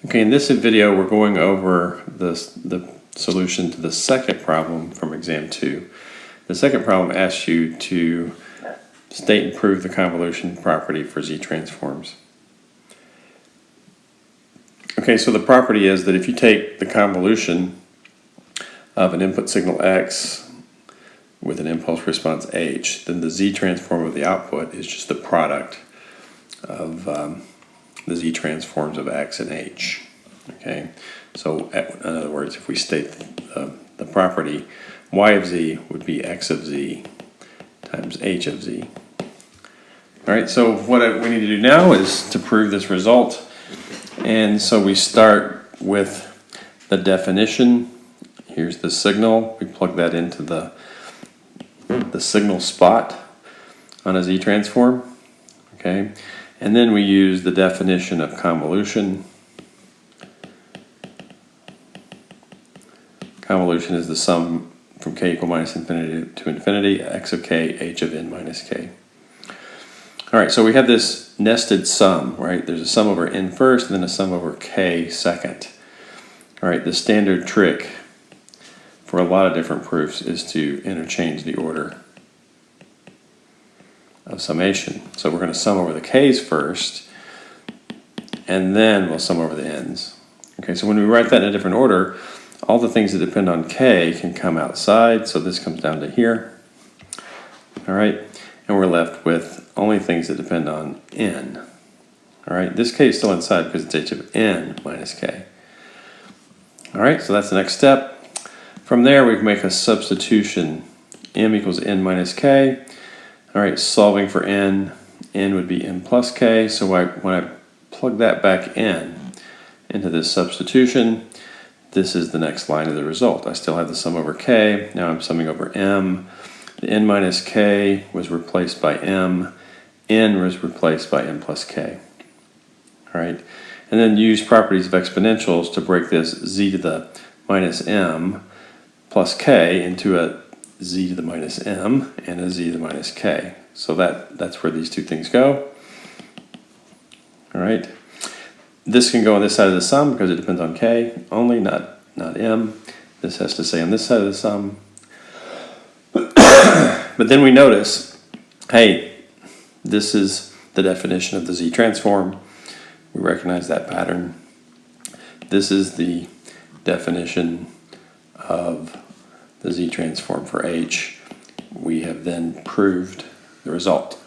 Okay, in this video we're going over the solution to the second problem from Exam 2. The second problem asks you to state and prove the convolution property for Z transforms. Okay, so the property is that if you take the convolution of an input signal X with an impulse response H, then the Z transform of the output is just the product of the Z transforms of X and H. Okay, so in other words, if we state the property, Y of Z would be X of Z times H of Z. All right, so what we need to do now is to prove this result. And so we start with the definition. Here's the signal. We plug that into the signal spot on a Z transform. Okay, and then we use the definition of convolution. Convolution is the sum from k equal minus infinity to infinity, x of k, h of n minus k. All right, so we have this nested sum, right? There's a sum over n first and then a sum over k second. All right, the standard trick for a lot of different proofs is to interchange the order of summation. So we're going to sum over the k's first, and then we'll sum over the n's. Okay, so when we write that in a different order, all the things that depend on k can come outside, so this comes down to here. All right, and we're left with only things that depend on n. All right, this k is still inside because it's h of n minus k. All right, so that's the next step. From there, we can make a substitution. M equals n minus k. All right, solving for n would be n plus k. So when I plug that back into this substitution, this is the next line of the result. I still have the sum over k. Now I'm summing over m. The n minus k was replaced by m. N was replaced by n plus k. All right, and then use properties of exponentials to break this z to the minus m plus k into a z to the minus m and a z to the minus k. So that's where these two things go. All right. This can go on this side of the sum because it depends on k only, not m. This has to stay on this side of the sum. But then we notice, hey, this is the definition of the Z transform. We recognize that pattern. This is the definition of the Z transform for H. We have then proved the result.